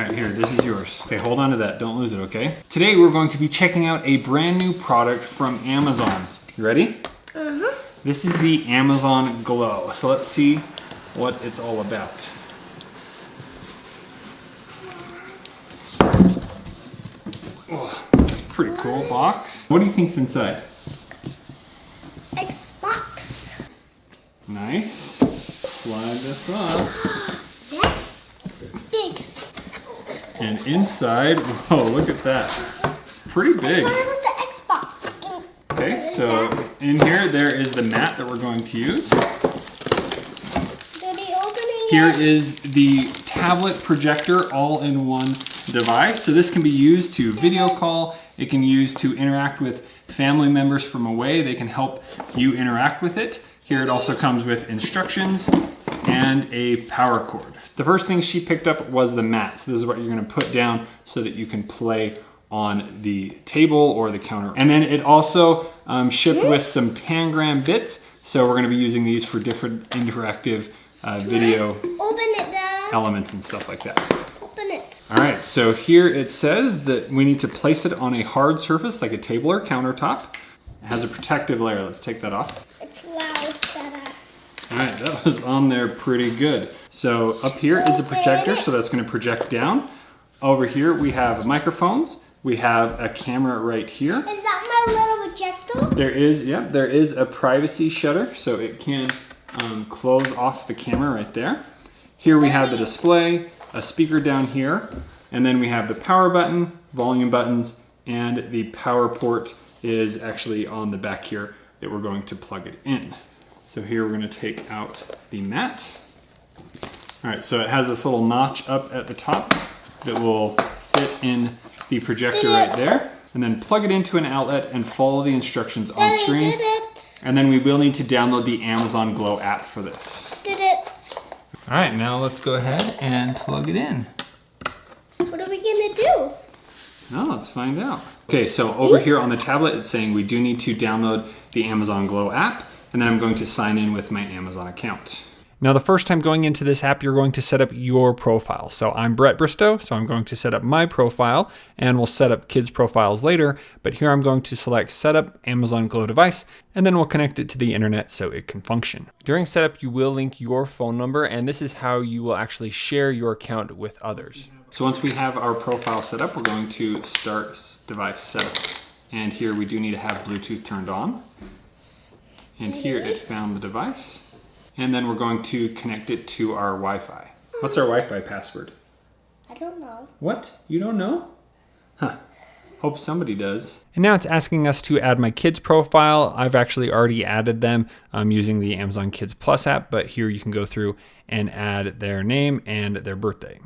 right, here, this is yours. Okay, hold on to that, don't lose it, okay? Today we're going to be checking out a brand new product from Amazon. You ready? Uh-huh. This is the Amazon Glow. So let's see what it's all about. Oh, pretty cool box. What do you think's inside? Xbox. Nice. Slide this up. That's big. And inside, whoa, look at that. It's pretty big. I thought it was the Xbox. Okay, so in here, there is the mat that we're going to use. Did he open it Here yet? is the tablet projector all-in-one device. So this can be used to video call. It can use to interact with family members from away. They can help you interact with it. Here it also comes with instructions and a power cord. The first thing she picked up was the mat. So this is what you're gonna put down so that you can play on the table or the counter. And then it also shipped with some tangram bits. So we're gonna be using these for different interactive video Open it, Dad. elements and stuff like that. Open it. All right, so here it says that we need to place it on a hard surface like a table or countertop. It has a protective layer. Let's take that off. It's loud, Dad. All right, that was on there pretty good. So up here is the projector, so that's gonna project down. Over here we have microphones. We have a camera right here. Is that my little projector? There is a privacy shutter, so it can close off the camera right there. Here we have the display, a speaker down here, and then we have the power button, volume buttons, and the power port is actually on the back here that we're going to plug it in. So here we're going to take out the mat. All right, so it has this little notch up at the top that will fit in the projector right there. And then plug it into an outlet and follow the instructions on Daddy screen. did it. And then we will need to download the Amazon Glow app for this. Did it. All right, now let's go ahead and plug it in. What are we gonna do? Now let's find out. Okay, so over here on the tablet, it's saying we do need to download the Amazon Glow app, and then I'm going to sign in with my Amazon account. Now, the first time going into this app, you're going to set up your profile. So I'm Brett Bristow, so I'm going to set up my profile, and we'll set up kids' profiles later. But here I'm going to select Setup Amazon Glow Device, and then we'll connect it to the internet so it can function. During setup, you will link your phone number, and this is how you will actually share your account with others. So once we have our profile set up, we're going to start device setup. And here we do need to have Bluetooth turned on. And here it found the device. And then we're going to connect it to our Wi-Fi. What's our Wi-Fi password? I don't know. What? You don't know? Huh. Hope somebody does. And now it's asking us to add my kids' profile. I've actually already added them using the Amazon Kids Plus app, but here you can go through and add their name and their birthday.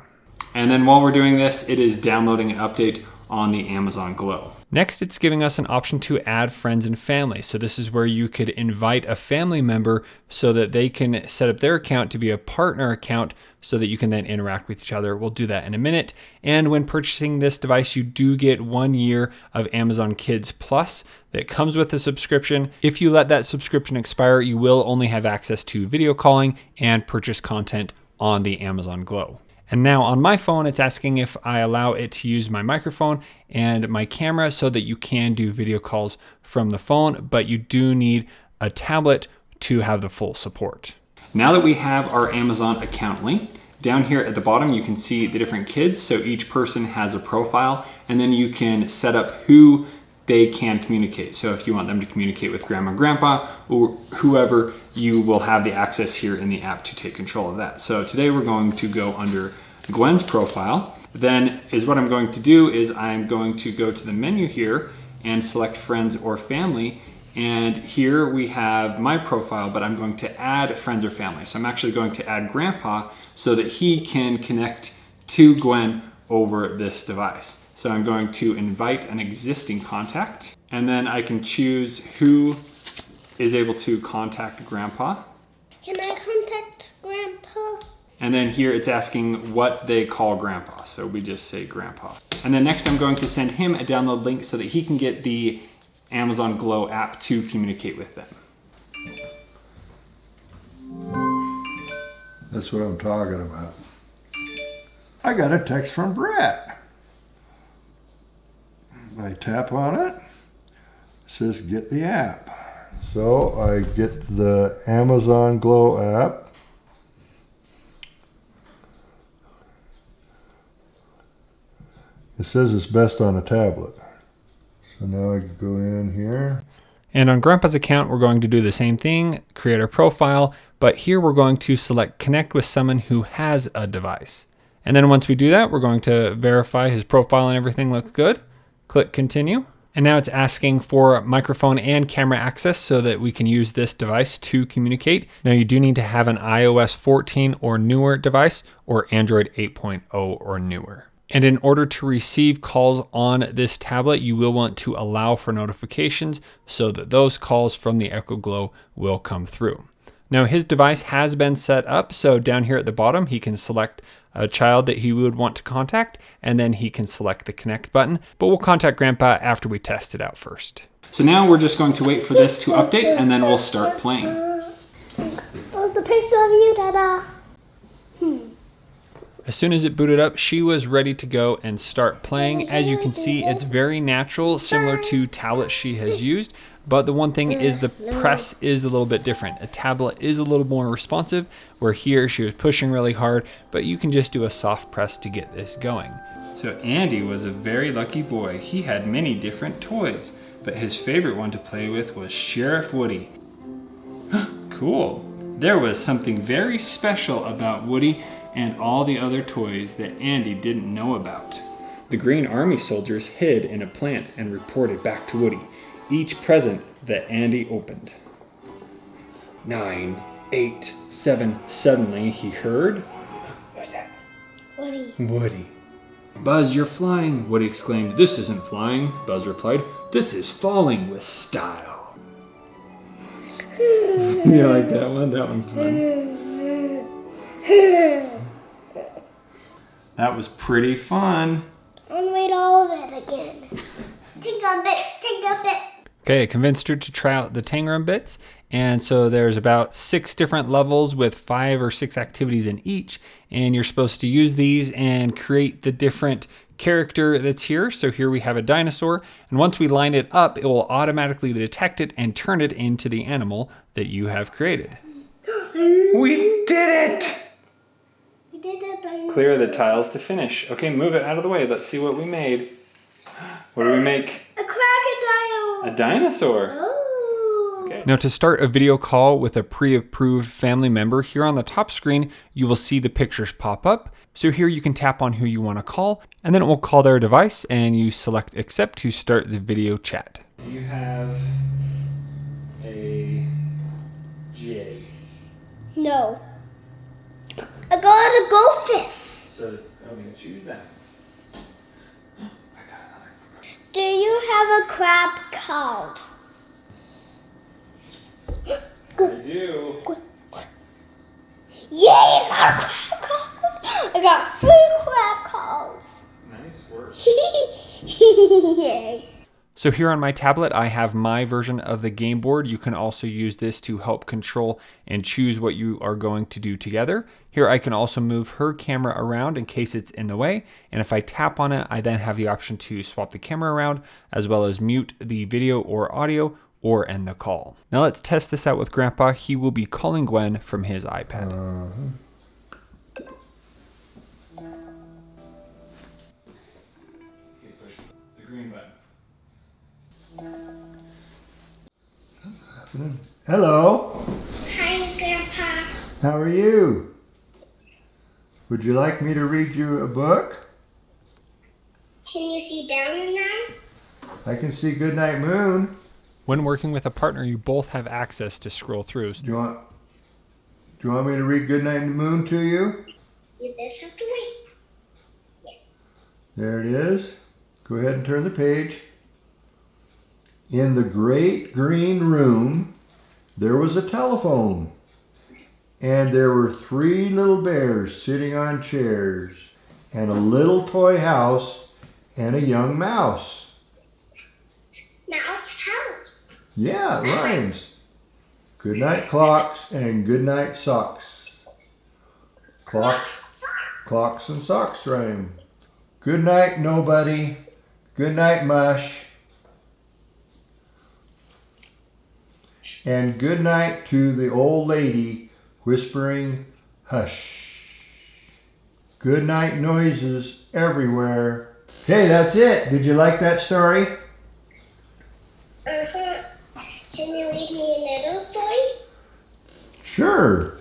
And then while we're doing this, it is downloading an update on the Amazon Glow. Next, it's giving us an option to add friends and family. So this is where you could invite a family member so that they can set up their account to be a partner account so that you can then interact with each other. We'll do that in a minute. And when purchasing this device, you do get 1 year of Amazon Kids Plus that comes with the subscription. If you let that subscription expire, you will only have access to video calling and purchase content on the Amazon Glow. And now on my phone, it's asking if I allow it to use my microphone and my camera so that you can do video calls from the phone, but you do need a tablet to have the full support. Now that we have our Amazon account link, down here at the bottom, you can see the different kids. So each person has a profile, and then you can set up who they can communicate. So if you want them to communicate with grandma and grandpa or whoever, you will have the access here in the app to take control of that. So today we're going to go under Gwen's profile. Then is what I'm going to do is I'm going to go to the menu here and select friends or family. And here we have my profile, but I'm going to add friends or family. So I'm actually going to add grandpa so that he can connect to Gwen over this device. So I'm going to invite an existing contact, and then I can choose who is able to contact grandpa. Can I contact Grandpa? And then here it's asking what they call grandpa. So we just say grandpa. And then next I'm going to send him a download link so that he can get the Amazon Glow app to communicate with them. That's what I'm talking about. I got a text from Brett. I tap on it. It says get the app. So I get the Amazon Glow app. It says it's best on a tablet. So now I can go in here. And on Grandpa's account, we're going to do the same thing, create our profile, but here we're going to select connect with someone who has a device. And then once we do that, we're going to verify his profile and everything looks good. Click continue. And now it's asking for microphone and camera access so that we can use this device to communicate. Now you do need to have an iOS 14 or newer device or Android 8.0 or newer. And in order to receive calls on this tablet, you will want to allow for notifications so that those calls from the Echo Glow will come through. Now his device has been set up, so down here at the bottom, he can select a child that he would want to contact, and then he can select the connect button, but we'll contact Grandpa after we test it out first. So now we're just going to wait for this to update, and then we'll start playing. What's the picture of you, Dada? As soon as it booted up, she was ready to go and start playing. As you can see, it's very natural, similar to tablets she has used. But the one thing is the press is a little bit different. A tablet is a little more responsive, where here she was pushing really hard, but you can just do a soft press to get this going. So Andy was a very lucky boy. He had many different toys, but his favorite one to play with was Sheriff Woody. Cool. There was something very special about Woody and all the other toys that Andy didn't know about. The Green Army soldiers hid in a plant and reported back to Woody each present that Andy opened. 9, 8, 7, suddenly he heard... What's that? Woody. Woody. Buzz, you're flying, Woody exclaimed. This isn't flying, Buzz replied. This is falling with style. You like that one? That one's fun. That was pretty fun. I want to read all of it again. Think of it, think of it. Okay, I convinced her to try out the Tangram bits. And so there's about 6 different levels with 5 or 6 activities in each. And you're supposed to use these and create the different character that's here. So here we have a dinosaur. And once we line it up, it will automatically detect it and turn it into the animal that you have created. We did it! We did the dinosaur. Clear the tiles to finish. Okay, move it out of the way. Let's see what we made. What do we make? A crocodile. A dinosaur. Oh. Okay. Now to start a video call with a pre-approved family member, here on the top screen, you will see the pictures pop up. So here you can tap on who you want to call, and then it will call their device, and you select accept to start the video chat. Do you have a J? No. I got a goldfish. So I'm going to choose that. Do you have a crab called? I do. Yeah, you got a crab called. I got 3 crab calls. Nice work. Yay. So here on my tablet, I have my version of the game board. You can also use this to help control and choose what you are going to do together. Here I can also move her camera around in case it's in the way. And if I tap on it, I then have the option to swap the camera around, as well as mute the video or audio or end the call. Now let's test this out with Grandpa. He will be calling Gwen from his iPad. Okay, push the green button. Hello. Hi, Grandpa. How are you? Would you like me to read you a book? Can you see down now? I can see Goodnight Moon. When working with a partner, you both have access to scroll through. Do you want me to read Goodnight Moon to you? You just have to wait. Yes. There it is. Go ahead and turn the page. In the great green room, there was a telephone. And there were 3 little bears sitting on chairs, and a little toy house, and a young mouse. Mouse house. Yeah, it rhymes. Good night clocks and good night socks. Clocks Clocks and socks rhyme. Good night, nobody. Good night, mush. And good night to the old lady whispering, hush. Good night noises everywhere. Okay, that's it. Did you like that story? Uh-huh. Can you read me a little story? Sure.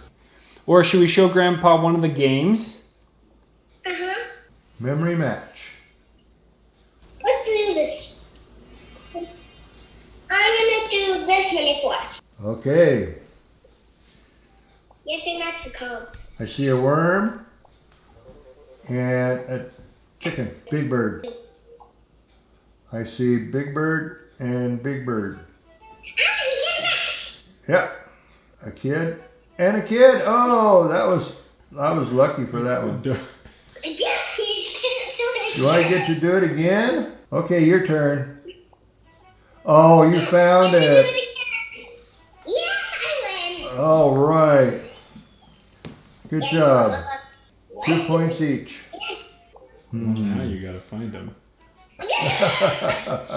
Or should we show Grandpa one of the games? Uh-huh. Memory match. Let's do this. I'm gonna do this many for us. Okay. You have to match the colors. I see a worm and a chicken. Big bird. I see big bird and big bird. Ah, you get a match! Yep. A kid and a kid. Oh, I was lucky for that one. Again, he's so Do I get to do it again? Okay, your turn. Oh, you found it. Yeah, I win. All right. Good job. 2 points each. Now you gotta find him.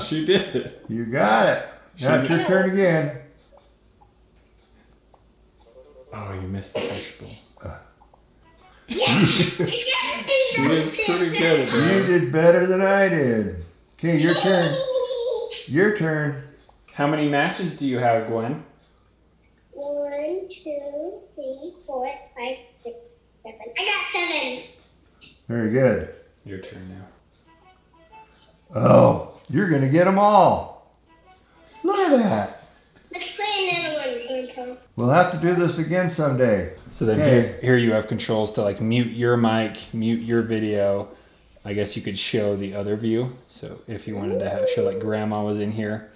She did it. You got it. Now it's your turn again. Oh, you missed the fishbowl. Yeah. She is pretty good at You that. did better than I did. Okay, your turn. Your turn. How many matches do you have, Gwen? 1, 2, 3, 4, 5, 6, 7. I got 7. Very good. Your turn now. Oh, you're going to get them all. Look at that. Let's play another one, Grandpa. We'll have to do this again someday. So then Okay. here you have controls to like mute your mic, mute your video. I guess you could show the other view. So if you wanted to show like Grandma was in here.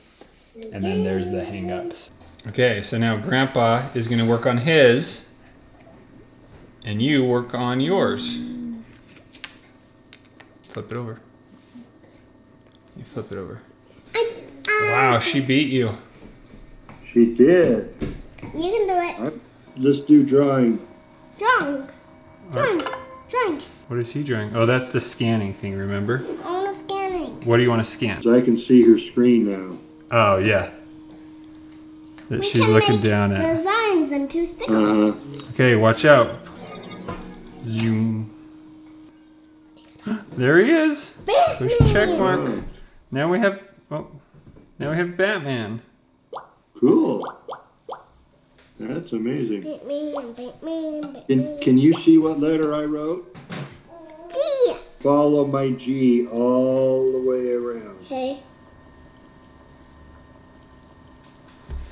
And then there's the hang-ups. Okay, so now Grandpa is going to work on his. And you work on yours. Flip it over. You flip it over. Wow, she beat you. She did. You can do it. Let's do drawing. Drawing. Drawing. What is he drawing? Oh, that's the scanning thing, remember? I'm scanning. What do you want to scan? So I can see her screen now. Oh, yeah. That We she's can looking make down at. designs and 2 stickers. Okay, watch out. Zoom. There he is. Push check mark. Now we have Batman. Cool. That's amazing. Batman. Can you see what letter I wrote? G. Follow my G all the way around. Okay.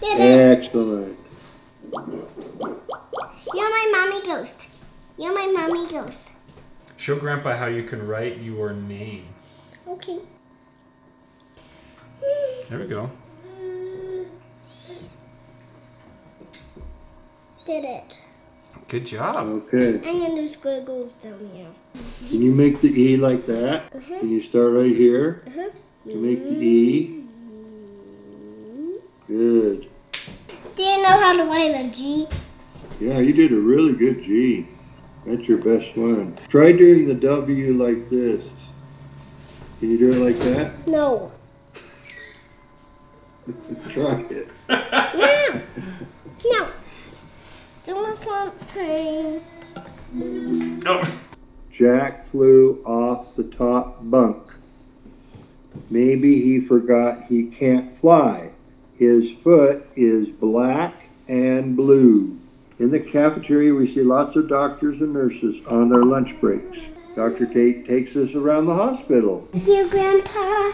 Did it. Excellent. You're my mommy ghost. You're my mommy ghost. Show Grandpa how you can write your name. Okay. There we go. Did it. Good job. Okay. I'm gonna do squiggles down here. Can you make the E like that? Uh-huh. Can you start right here Uh-huh. to make the E? Good. Do you know how to write a G? Yeah, you did a really good G. That's your best one. Try doing the W like this. Can you do it like that? No. Try it. No. No. Do my something. Oh. Jack flew off the top bunk. Maybe he forgot he can't fly. His foot is black and blue. In the cafeteria, we see lots of doctors and nurses on their lunch breaks. Dr. Tate takes us around the hospital. Dear Grandpa.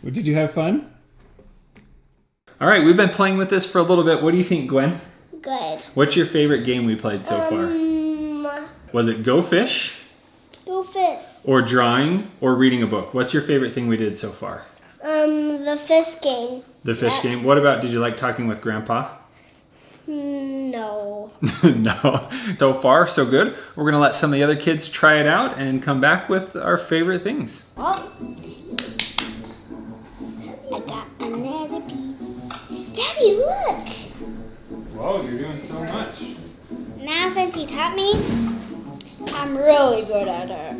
Did you have fun? All right, we've been playing with this for a little bit. What do you think, Gwen? Good. What's your favorite game we played so far? Was it Go Fish? Go fish. Or drawing? Or reading a book? What's your favorite thing we did so far? The fish game. The fish game. What about, did you like talking with Grandpa? No. No. So far, so good. We're going to let some of the other kids try it out and come back with our favorite things. Oh. I got another piece. Daddy, look. Whoa, you're doing so much. now since you taught me, I'm really good at it.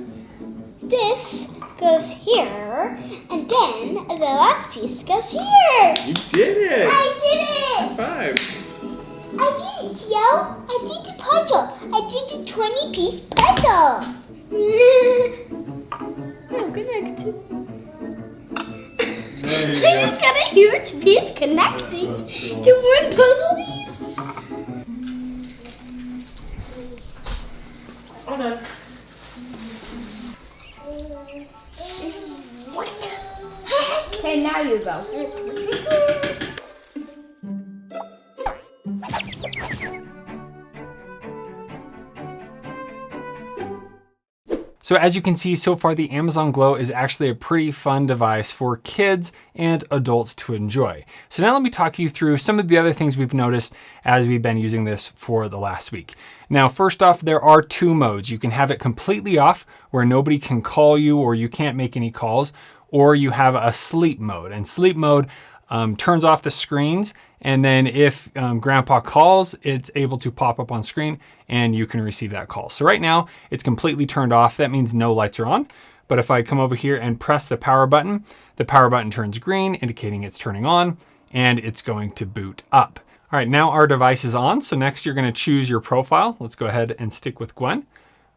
This goes here, and then the last piece goes here. You did it! I did it! High 5. I did it, yo! I did the puzzle. I did the 20-piece puzzle. Oh, connected. I just got a huge piece connecting to one puzzle piece. Hold on. Okay, now you go. So as you can see so far, the Amazon Glow is actually a pretty fun device for kids and adults to enjoy. So now let me talk you through some of the other things we've noticed as we've been using this for the last week. Now, first off, there are 2 modes. You can have it completely off where nobody can call you or you can't make any calls, or you have a sleep mode. And sleep mode turns off the screens, and then if grandpa calls, it's able to pop up on screen and you can receive that call. So right now it's completely turned off. That means no lights are on. But if I come over here and press the power button turns green, indicating it's turning on, and it's going to boot up. All right, now our device is on. So next you're going to choose your profile. Let's go ahead and stick with Gwen.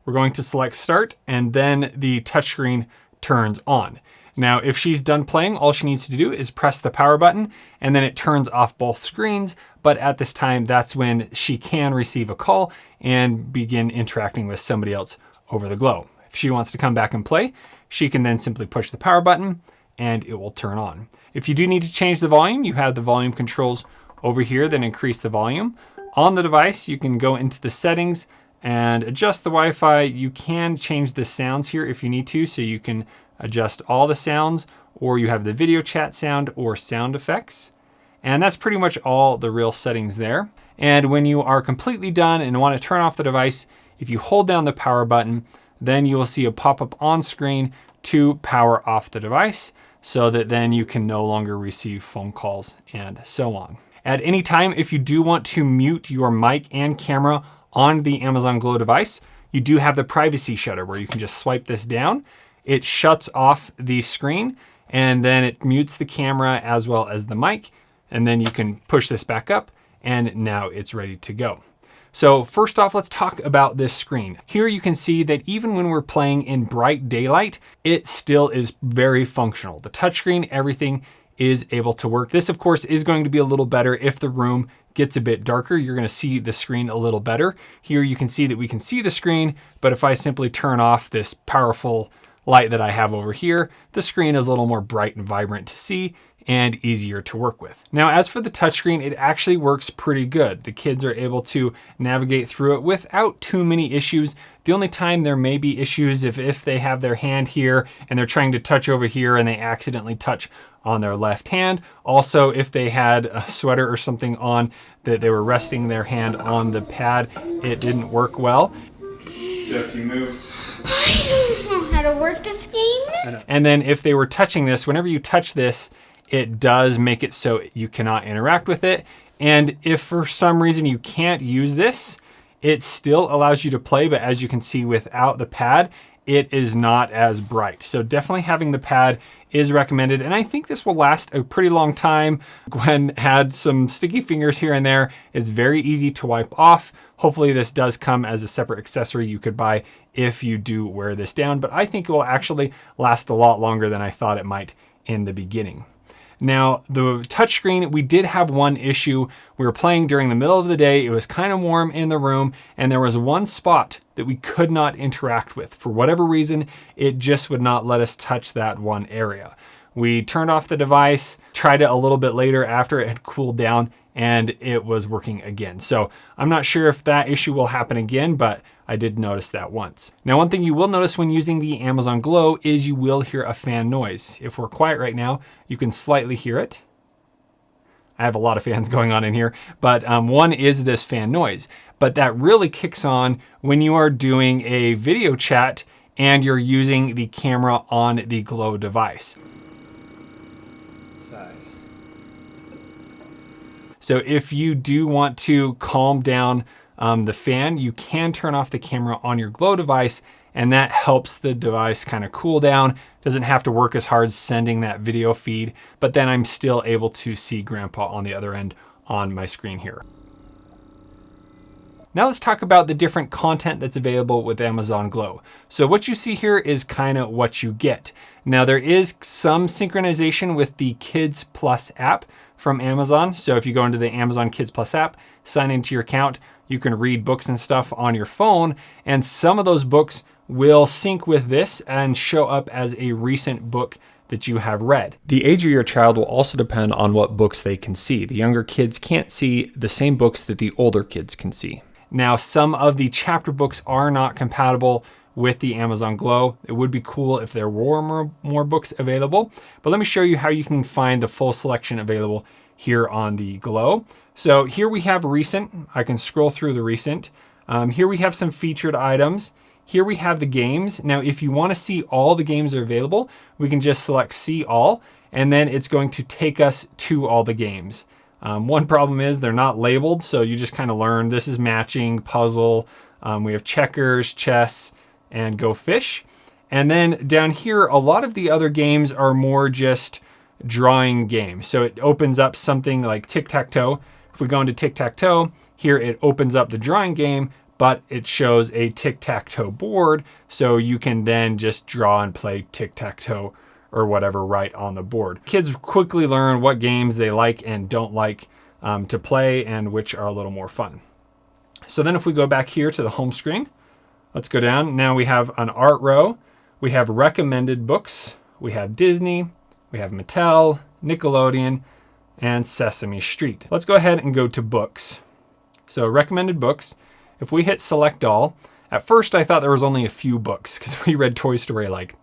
We're going to select start, and then the touchscreen turns on. Now, if she's done playing, all she needs to do is press the power button, and then it turns off both screens. But at this time, that's when she can receive a call and begin interacting with somebody else over the Glow. If she wants to come back and play, she can then simply push the power button and it will turn on. If you do need to change the volume, you have the volume controls over here that increase the volume. On the device, you can go into the settings and adjust the Wi-Fi. You can change the sounds here if you need to, so you can adjust all the sounds, or you have the video chat sound or sound effects. And that's pretty much all the real settings there. And when you are completely done and want to turn off the device, if you hold down the power button, then you will see a pop-up on screen to power off the device, so that then you can no longer receive phone calls and so on. At any time, if you do want to mute your mic and camera on the Amazon Glow device, you do have the privacy shutter where you can just swipe this down. It shuts off the screen, and then it mutes the camera as well as the mic. And then you can push this back up, and now it's ready to go. So first off, let's talk about this screen. Here you can see that even when we're playing in bright daylight, it still is very functional. The touchscreen, everything is able to work. This, of course, is going to be a little better if the room gets a bit darker. You're going to see the screen a little better. Here you can see that we can see the screen, but if I simply turn off this powerful light that I have over here, the screen is a little more bright and vibrant to see and easier to work with. Now, as for the touchscreen, it actually works pretty good. The kids are able to navigate through it without too many issues. The only time there may be issues if they have their hand here and they're trying to touch over here and they accidentally touch on their left hand. Also, if they had a sweater or something on that they were resting their hand on the pad, it didn't work well. So if you move, I don't know how to work this game. And then if they were touching this, whenever you touch this, it does make it so you cannot interact with it. And if for some reason you can't use this, it still allows you to play, but as you can see without the pad, it is not as bright. So definitely having the pad is recommended. And I think this will last a pretty long time. Gwen had some sticky fingers here and there. It's very easy to wipe off. Hopefully this does come as a separate accessory you could buy if you do wear this down, but I think it will actually last a lot longer than I thought it might in the beginning. Now, the touchscreen, we did have one issue. We were playing during the middle of the day. It was kind of warm in the room, and there was one spot that we could not interact with. For whatever reason, it just would not let us touch that one area. We turned off the device, tried it a little bit later after it had cooled down, and it was working again. So I'm not sure if that issue will happen again, but I did notice that once. Now, one thing you will notice when using the Amazon Glow is you will hear a fan noise. If we're quiet right now, you can slightly hear it. I have a lot of fans going on in here, but one is this fan noise. But that really kicks on when you are doing a video chat and you're using the camera on the Glow device. Size. So if you do want to calm down the fan, you can turn off the camera on your Glow device, and that helps the device kind of cool down. Doesn't have to work as hard sending that video feed, but then I'm still able to see Grandpa on the other end on my screen here. Now let's talk about the different content that's available with Amazon Glow. So what you see here is kind of what you get. Now there is some synchronization with the Kids Plus app from Amazon. So if you go into the Amazon Kids Plus app, sign into your account, you can read books and stuff on your phone, and some of those books will sync with this and show up as a recent book that you have read. The age of your child will also depend on what books they can see. The younger kids can't see the same books that the older kids can see. Now, some of the chapter books are not compatible with the Amazon Glow. It would be cool if there were more books available, but let me show you how you can find the full selection available here on the Glow. So here we have recent. I can scroll through the recent. Here we have some featured items. Here we have the games. Now, if you want to see all the games are available, we can just select see all, and then it's going to take us to all the games. One problem is they're not labeled, so you just kind of learn this is matching, puzzle. We have checkers, chess, and go fish. And then down here, a lot of the other games are more just drawing games. So it opens up something like tic-tac-toe. If we go into tic-tac-toe, here it opens up the drawing game, but it shows a tic-tac-toe board, so you can then just draw and play tic-tac-toe or whatever right on the board. Kids quickly learn what games they like and don't like to play and which are a little more fun. So then if we go back here to the home screen, let's go down. Now we have an art row. We have recommended books. We have Disney. We have Mattel, Nickelodeon, and Sesame Street. Let's go ahead and go to books. So recommended books. If we hit select all, at first I thought there was only a few books because we read Toy Story like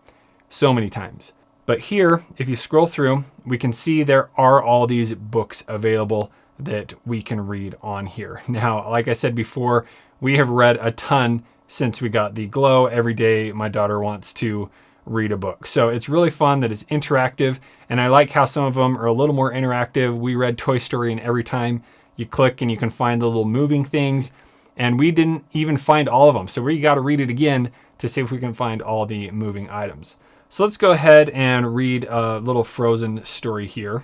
so many times. But here, if you scroll through, we can see there are all these books available that we can read on here. Now, like I said before, we have read a ton since we got the Glow. Every day, my daughter wants to read a book. So it's really fun that it's interactive, and I like how some of them are a little more interactive. We read Toy Story, and every time you click and you can find the little moving things, and we didn't even find all of them. So we got to read it again to see if we can find all the moving items. So let's go ahead and read a little Frozen story here.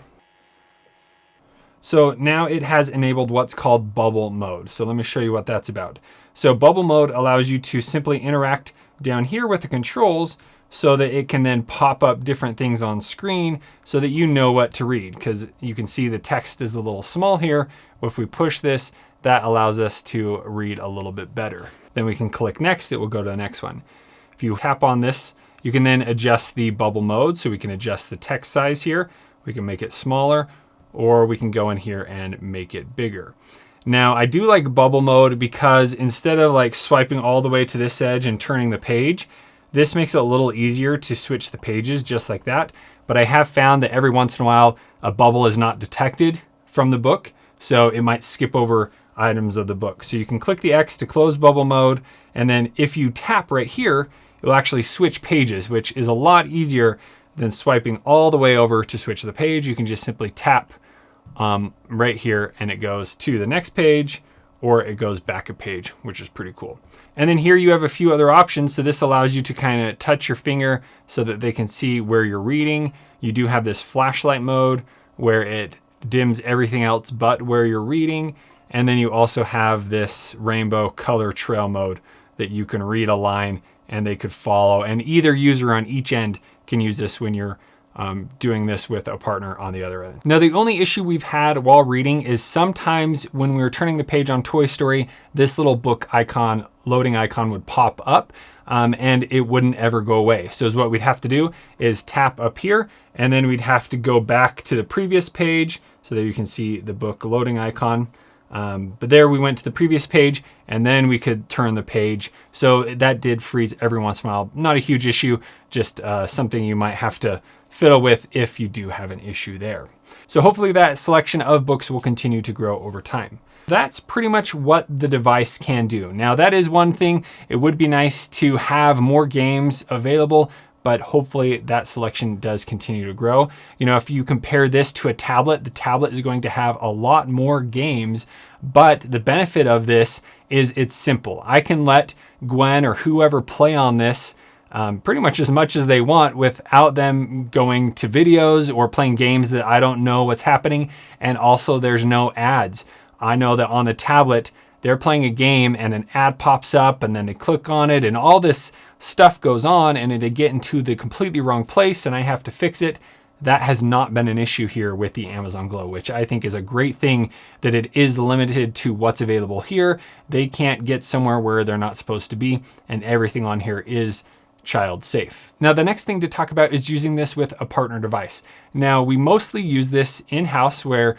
So now it has enabled what's called bubble mode. So let me show you what that's about. So bubble mode allows you to simply interact down here with the controls so that it can then pop up different things on screen so that you know what to read, because you can see the text is a little small here. If we push this, that allows us to read a little bit better. Then we can click next, it will go to the next one. If you tap on this, you can then adjust the bubble mode. So we can adjust the text size here. We can make it smaller, or we can go in here and make it bigger. Now I do like bubble mode because instead of like swiping all the way to this edge and turning the page, this makes it a little easier to switch the pages just like that. But I have found that every once in a while, a bubble is not detected from the book. So it might skip over items of the book. So you can click the X to close bubble mode. And then if you tap right here, it will actually switch pages, which is a lot easier than swiping all the way over to switch the page. You can just simply tap right here and it goes to the next page, or it goes back a page, which is pretty cool. And then here you have a few other options. So this allows you to kind of touch your finger so that they can see where you're reading. You do have this flashlight mode where it dims everything else but where you're reading. And then you also have this rainbow color trail mode that you can read a line and they could follow. And either user on each end can use this when you're doing this with a partner on the other end. Now, the only issue we've had while reading is sometimes when we were turning the page on Toy Story, this little book icon, loading icon would pop up and it wouldn't ever go away. So what we'd have to do is tap up here and then we'd have to go back to the previous page. So there you can see the book loading icon. But there we went to the previous page and then we could turn the page. So that did freeze every once in a while. Not a huge issue, just something you might have to fiddle with if you do have an issue there. So hopefully that selection of books will continue to grow over time. That's pretty much what the device can do. Now that is one thing. It would be nice to have more games available, but hopefully that selection does continue to grow. You know, if you compare this to a tablet, the tablet is going to have a lot more games, but the benefit of this is it's simple. I can let Gwen or whoever play on this pretty much as they want without them going to videos or playing games that I don't know what's happening. And also there's no ads. I know that on the tablet, they're playing a game and an ad pops up and then they click on it and all this stuff goes on and they get into the completely wrong place and I have to fix it. That has not been an issue here with the Amazon Glow, which I think is a great thing that it is limited to what's available here. They can't get somewhere where they're not supposed to be, and everything on here is child safe. Now, the next thing to talk about is using this with a partner device. Now, we mostly use this in-house where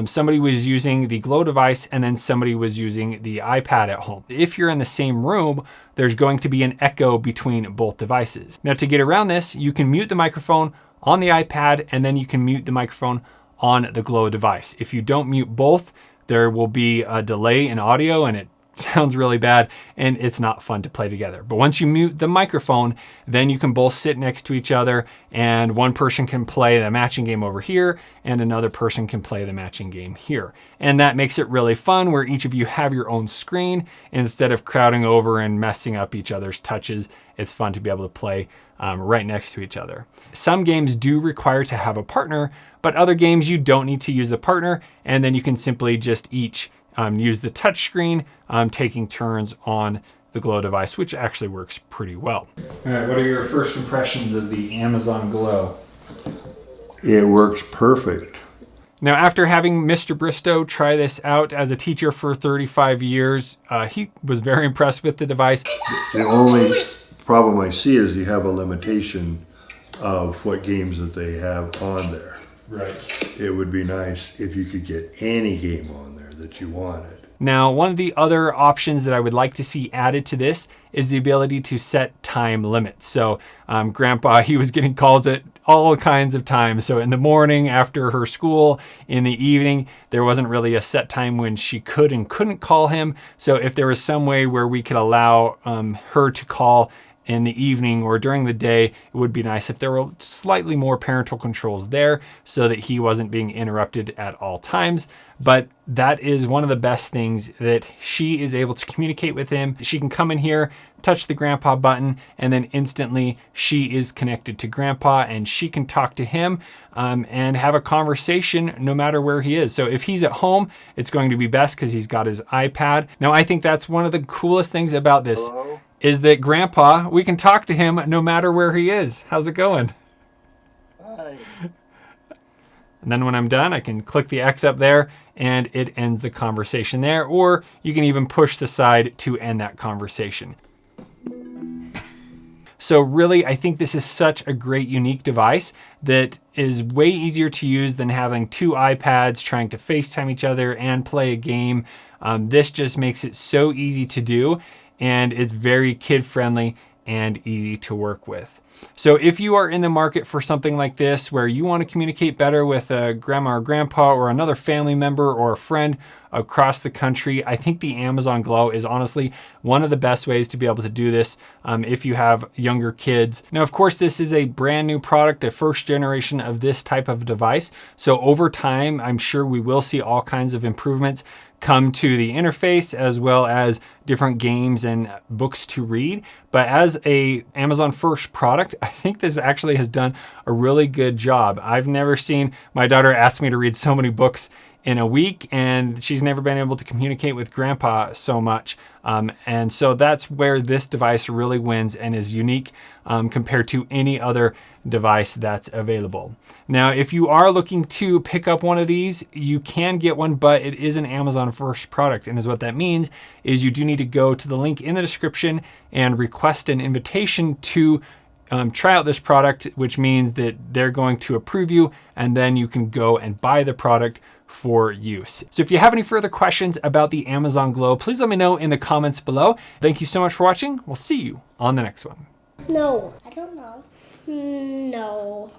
somebody was using the Glow device and then somebody was using the iPad at home. If you're in the same room, there's going to be an echo between both devices. Now, to get around this, you can mute the microphone on the iPad and then you can mute the microphone on the Glow device. If you don't mute both, there will be a delay in audio and it sounds really bad and it's not fun to play together. But once you mute the microphone, then you can both sit next to each other and one person can play the matching game over here and another person can play the matching game here. And that makes it really fun where each of you have your own screen instead of crowding over and messing up each other's touches. It's fun to be able to play right next to each other. Some games do require to have a partner, but other games you don't need to use the partner and then you can simply just each use the touch screen, taking turns on the Glow device, which actually works pretty well. All right, what are your first impressions of the Amazon Glow? It works perfect. Now, after having Mr. Bristow try this out as a teacher for 35 years, he was very impressed with the device. The only problem I see is you have a limitation of what games that they have on there. Right. It would be nice if you could get any game on there that you wanted. Now, one of the other options that I would like to see added to this is the ability to set time limits. So Grandpa, he was getting calls at all kinds of times. So in the morning, after her school, in the evening, there wasn't really a set time when she could and couldn't call him. So if there was some way where we could allow her to call in the evening or during the day, it would be nice if there were slightly more parental controls there so that he wasn't being interrupted at all times. But that is one of the best things, that she is able to communicate with him. She can come in here, touch the Grandpa button, and then instantly she is connected to Grandpa and she can talk to him and have a conversation no matter where he is. So if he's at home, it's going to be best because he's got his iPad. Now, I think that's one of the coolest things about this. Hello? Is that Grandpa, we can talk to him no matter where he is. How's it going? Hi. And then when I'm done, I can click the X up there and it ends the conversation there. Or you can even push the side to end that conversation. So really, I think this is such a great, unique device that is way easier to use than having two iPads trying to FaceTime each other and play a game. This just makes it so easy to do. And it's very kid-friendly and easy to work with. So if you are in the market for something like this, where you want to communicate better with a grandma or grandpa or another family member or a friend across the country, I think the Amazon Glow is honestly one of the best ways to be able to do this if you have younger kids. Now, of course, this is a brand new product, a first generation of this type of device. So over time, I'm sure we will see all kinds of improvements come to the interface, as well as different games and books to read. But as a Amazon first product, I think this actually has done a really good job. I've never seen my daughter ask me to read so many books in a week, and she's never been able to communicate with Grandpa so much. And so that's where this device really wins and is unique compared to any other device that's available. Now, if you are looking to pick up one of these, you can get one, but it is an Amazon first product. And what that means is you do need to go to the link in the description and request an invitation to try out this product, which means that they're going to approve you, and then you can go and buy the product for use. So if you have any further questions about the Amazon Glow, please let me know in the comments below. Thank you so much for watching. We'll see you on the next one. No, I don't know. No.